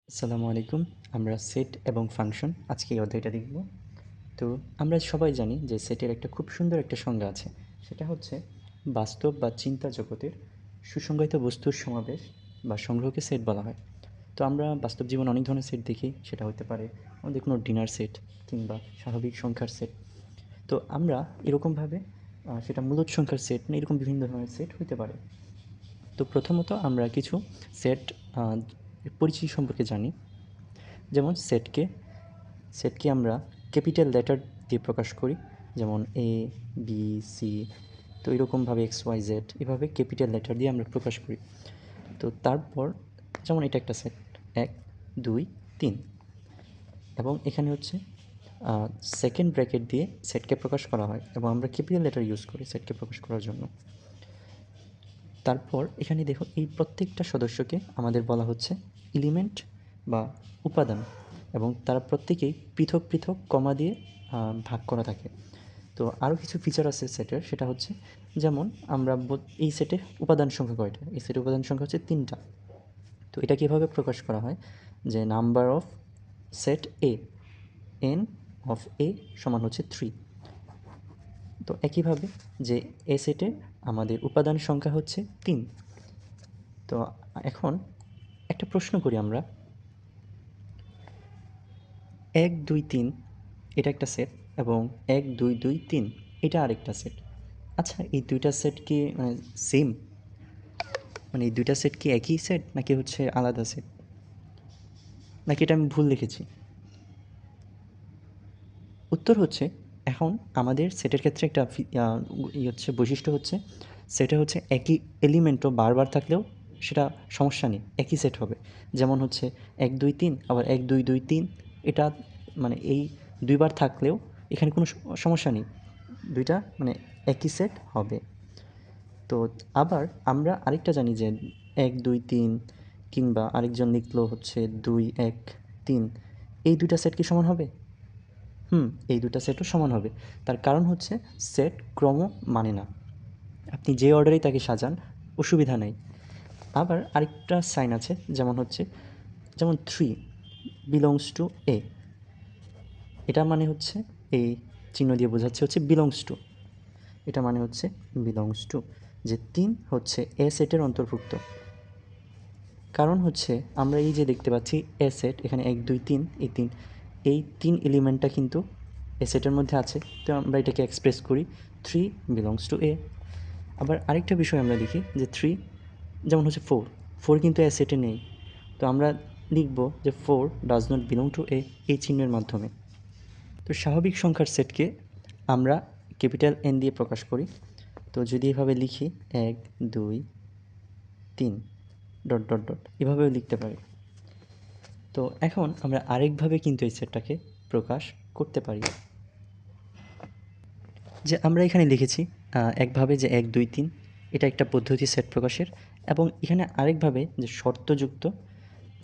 আসসালামু আলাইকুম। আমরা সেট এবং ফাংশন আজকে এই অধ্যায়টা দেখব। তো আমরা সবাই জানি যে সেটের একটা খুব সুন্দর একটা সংজ্ঞা আছে। সেটা হচ্ছে বাস্তব বা চিন্তা জগতের সুসংজ্ঞায়িত বস্তুর সমাবেশ বা সংগ্রহকে সেট বলা হয়। তো আমরা বাস্তব জীবনে অনেক ধরনের সেট দেখি। সেটা হতে পারে আমাদের কোনো ডিনার সেট কিংবা স্বাভাবিক সংখ্যার সেট। তো আমরা এরকমভাবে সেটা মূলদ সংখ্যার সেট না এরকম বিভিন্ন ধরনের সেট হতে পারে। তো প্রথমত আমরা কিছু সেট পরিচিতি সম্পর্কে জানি। যেমন সেটকে আমরা ক্যাপিটাল লেটার দিয়ে প্রকাশ করি, যেমন এ বি সি। তো এরকমভাবে এক্স ওয়াই জেড এভাবে ক্যাপিটাল লেটার দিয়ে আমরা প্রকাশ করি। তো তারপর যেমন এটা একটা সেট 1 2 3 এবং এখানে হচ্ছে সেকেন্ড ব্র্যাকেট দিয়ে সেটকে প্রকাশ করা হয় এবং আমরা ক্যাপিটাল লেটার ইউজ করি সেটকে প্রকাশ করার জন্য। তারপর এখানে দেখো এই প্রত্যেকটা সদস্যকে আমাদের বলা হচ্ছে এলিমেন্ট বা উপাদান এবং তারা প্রত্যেকেই পৃথক পৃথক কমা দিয়ে ভাগ করা থাকে। তো আরও কিছু ফিচার আছে সেটের, সেটা হচ্ছে যেমন আমরা এই সেটে উপাদান সংখ্যা কয়টা, এই সেটের উপাদান সংখ্যা হচ্ছে 3টা। তো এটা কীভাবে প্রকাশ করা হয় যে number of set A N of A সমান হচ্ছে 3। তো একইভাবে যে এ সেটে আমাদের উপাদান সংখ্যা হচ্ছে 3। তো এখন একটা প্রশ্ন করি আমরা, 1 2 3 এটা একটা সেট এবং 1 2 2 3 এটা আরেকটা সেট। আচ্ছা এই দুইটা সেট কি সেম, মানে এই দুইটা সেট কি একই সেট নাকি হচ্ছে আলাদা সেট, নাকি এটা আমি ভুল লিখেছি? উত্তর হচ্ছে এখন আমাদের সেটের ক্ষেত্রে একটা হচ্ছে বৈশিষ্ট্য হচ্ছে সেটা হচ্ছে একই এলিমেন্টও বারবার থাকলেও সেটা সমস্যা নেই, একই সেট হবে। যেমন হচ্ছে 1 2 3 আবার 1 2 2 3 এটা মানে এই দুইবার থাকলেও এখানে কোনো সমস্যা নেই, দুইটা মানে একই সেট হবে। তো আবার আমরা আরেকটা জানি যে 1 2 3 কিংবা আরেকজন লিখলো হচ্ছে 2 1 3, এই দুইটা সেট কি সমান হবে? এই দুটা সেটও সমান হবে। তার কারণ হচ্ছে সেট ক্রম মানে না, আপনি যে অর্ডারেই তাকে সাজান অসুবিধা নেই। আবার আরেকটা সাইন আছে, যেমন হচ্ছে যেমন 3 বিলংস টু এ, এটা মানে হচ্ছে এই চিহ্ন দিয়ে বোঝাচ্ছে হচ্ছে বিলংস টু, এটা মানে হচ্ছে বিলংস টু যে 3 হচ্ছে এ সেটের অন্তর্ভুক্ত। কারণ হচ্ছে আমরা এই যে দেখতে পাচ্ছি এ সেট, এখানে 1 2 3 এই 3 এলিমেন্টটা কিন্তু এ সেটের মধ্যে আছে। তো আমরা এটাকে এক্সপ্রেস করি 3 বিলংস টু এ। আবার আরেকটা বিষয় আমরা দেখি যে 3 যেমন হচ্ছে 4 কিন্তু এ সেটে নেই। তো আমরা লিখব যে 4 ডাজ নট বিলং টু এ, এই চিহ্নের মাধ্যমে। তো স্বাভাবিক সংখ্যার সেটকে আমরা ক্যাপিটাল এন দিয়ে প্রকাশ করি। তো যদি এভাবে লিখি 1 2 3 ডট ডট ডট এভাবেও লিখতে পারি। তো এখন আমরা আরেকভাবে কিন্তু এই সেটটাকে প্রকাশ করতে পারি, যে আমরা এখানে লিখেছি একভাবে যে 1 2 3 এটা একটা পদ্ধতি সেট প্রকাশের, এবং এখানে আরেকভাবে যে শর্তযুক্ত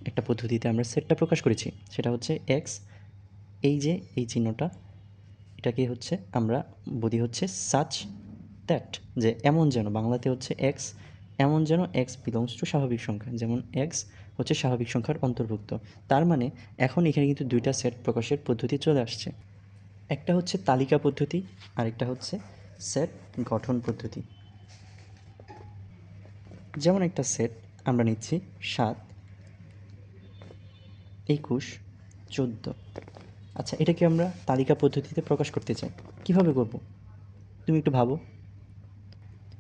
একটা পদ্ধতিতে আমরা সেটটা প্রকাশ করেছি, সেটা হচ্ছে এক্স, এই যে এই চিহ্নটা, এটাকে হচ্ছে আমরা বলি হচ্ছে সাচ দ্যাট, যে এমন যেন, বাংলাতে হচ্ছে এক্স এমন যেন এক্স বিলংস টু স্বাভাবিক সংখ্যা, যেমন এক্স হচ্ছে স্বাভাবিক সংখ্যার অন্তর্ভুক্ত। তার মানে এখন এখানে কিন্তু দুইটা সেট প্রকাশের পদ্ধতি চলে আসছে, একটা হচ্ছে তালিকা পদ্ধতি, আরেকটা হচ্ছে সেট গঠন পদ্ধতি। যেমন একটা সেট আমরা নিচ্ছি 7 21 14। আচ্ছা এটাকে আমরা তালিকা পদ্ধতিতে প্রকাশ করতে চাই, কিভাবে করব তুমি একটু ভাবো।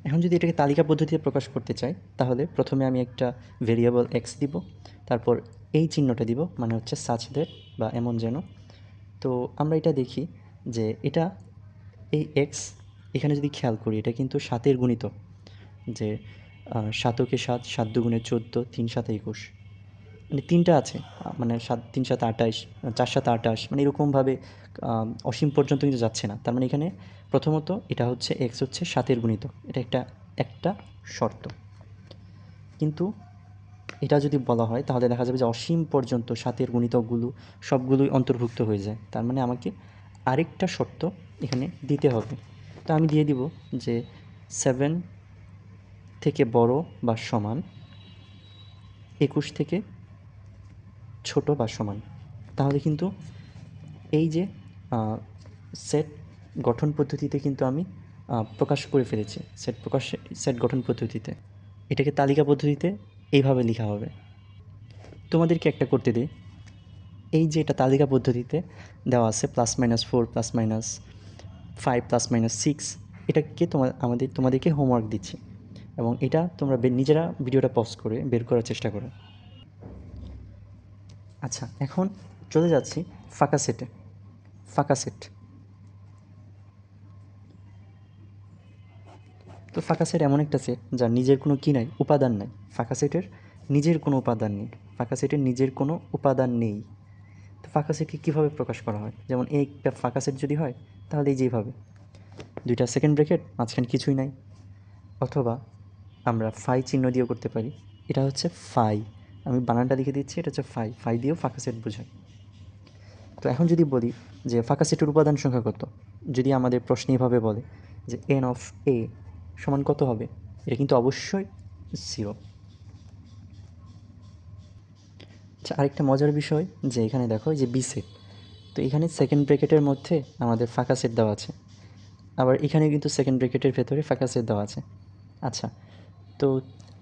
এখন যদি এটাকে তালিকা পদ্ধতিতে প্রকাশ করতে চাই তাহলে প্রথমে আমি একটা ভেরিয়েবল এক্স দিব, তারপর এই চিহ্নটা দিব মানে হচ্ছে সাচ দ্যাট বা এমন যেন। তো আমরা এটা দেখি যে এটা এই এক্স, এখানে যদি খেয়াল করি এটা কিন্তু 7-এর গুণিতক, যে 7কে 7, 7 দুগুণে 14, 3 7 21, মানে 3টা আছে, মানে 7 3 7 28, 4 7 28, মানে এরকমভাবে অসীম পর্যন্ত কিন্তু যাচ্ছে না। তার মানে এখানে প্রথমত এটা হচ্ছে এক্স হচ্ছে 7-এর গুণিতক, এটা একটা শর্ত। কিন্তু এটা যদি বলা হয় তাহলে দেখা যাবে যে অসীম পর্যন্ত 7-এর গুণিতকগুলো সবগুলোই অন্তর্ভুক্ত হয়ে যায়। তার মানে আমাকে আরেকটা শর্ত এখানে দিতে হবে। তো আমি দিয়ে দিব যে 7 থেকে বড় বা সমান 21 থেকে ছোট বা সমান, তাহলে কিন্তু এই যে সেট গঠন পদ্ধতিতে কিন্তু আমি প্রকাশ করে ফেলেছি। সেট গঠন পদ্ধতিতে এটাকে তালিকা পদ্ধতিতে এইভাবে লেখা হবে। তোমাদেরকে একটা করতে দিই, এই যে এটা তালিকা পদ্ধতিতে দেওয়া আছে +-4 +-5 +-6, এটাকে তোমাদেরকে হোমওয়ার্ক দিচ্ছি এবং এটা তোমরা নিজেরা ভিডিওটা পজ করে বের করার চেষ্টা করো। আচ্ছা, এখন চলে যাচ্ছি ফাঁকা সেটে। ফাঁকা সেট, তো ফাঁকা সেট এমন একটা সেট যার নিজের কোনো কী নাই, উপাদান নাই। ফাঁকা সেটের নিজের কোনো উপাদান নেই। ফাঁকা সেটের নিজের কোনো উপাদান নেই। তো ফাঁকা সেটকে কীভাবে প্রকাশ করা হয়? যেমন একটা ফাঁকা সেট যদি হয় তাহলে এই যেভাবে দুইটা সেকেন্ড ব্র্যাকেট, মাঝখানে কিছুই নাই। অথবা আমরা ফাই চিহ্ন দিয়েও করতে পারি। এটা হচ্ছে ফাই, আমি বানানটা লিখে দিচ্ছি, এটা হচ্ছে ফাই। ফাই দিয়েও ফাঁকা সেট বোঝায়। তো এখন যদি বলি যে ফাঁকা সেটের উপাদান সংখ্যা কত, যদি আমাদের প্রশ্নে এভাবে বলে যে n অফ a সমান কত হবে, এটা কিন্তু অবশ্যই 0। আচ্ছা, আরেকটা মজার বিষয় যে এখানে দেখো যে বি সেট, তো এখানে সেকেন্ড ব্র্যাকেটের মধ্যে আমাদের ফাঁকা সেট দেওয়া আছে, আবার এখানে কিন্তু সেকেন্ড ব্র্যাকেটের ভেতরে ফাঁকা সেট দেওয়া আছে। আচ্ছা, তো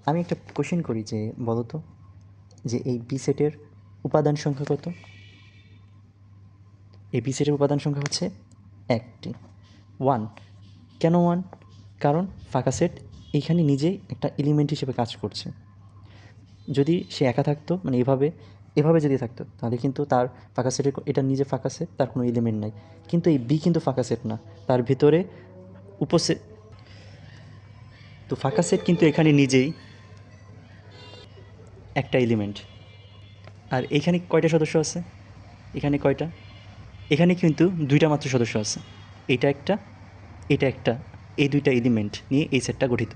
আমি একটা কোশ্চেন করি যে বলো তো যে এই বি সেটের উপাদান সংখ্যা কত? এই বি সেটের উপাদান সংখ্যা হচ্ছে 1টি, 1। কেন 1? কারণ ফাঁকা সেট এইখানে নিজেই একটা এলিমেন্ট হিসেবে কাজ করছে। যদি সে একা থাকতো, মানে এভাবে যদি থাকতো, তাহলে কিন্তু তার ফাঁকা সেটের এটা নিজে ফাঁকা সেট, তার কোনো এলিমেন্ট নাই। কিন্তু এই বি কিন্তু ফাঁকা সেট না, তার ভিতরে উপসেট, তো ফাঁকা সেট কিন্তু এখানে নিজেই একটা এলিমেন্ট। আর এখানে কয়টা সদস্য আছে? এখানে কয়টা? এখানে কিন্তু 2টা মাত্র সদস্য আছে। এটা একটা, এটা একটা, এই 2টা এলিমেন্ট নিয়ে এই সেটটা গঠিত।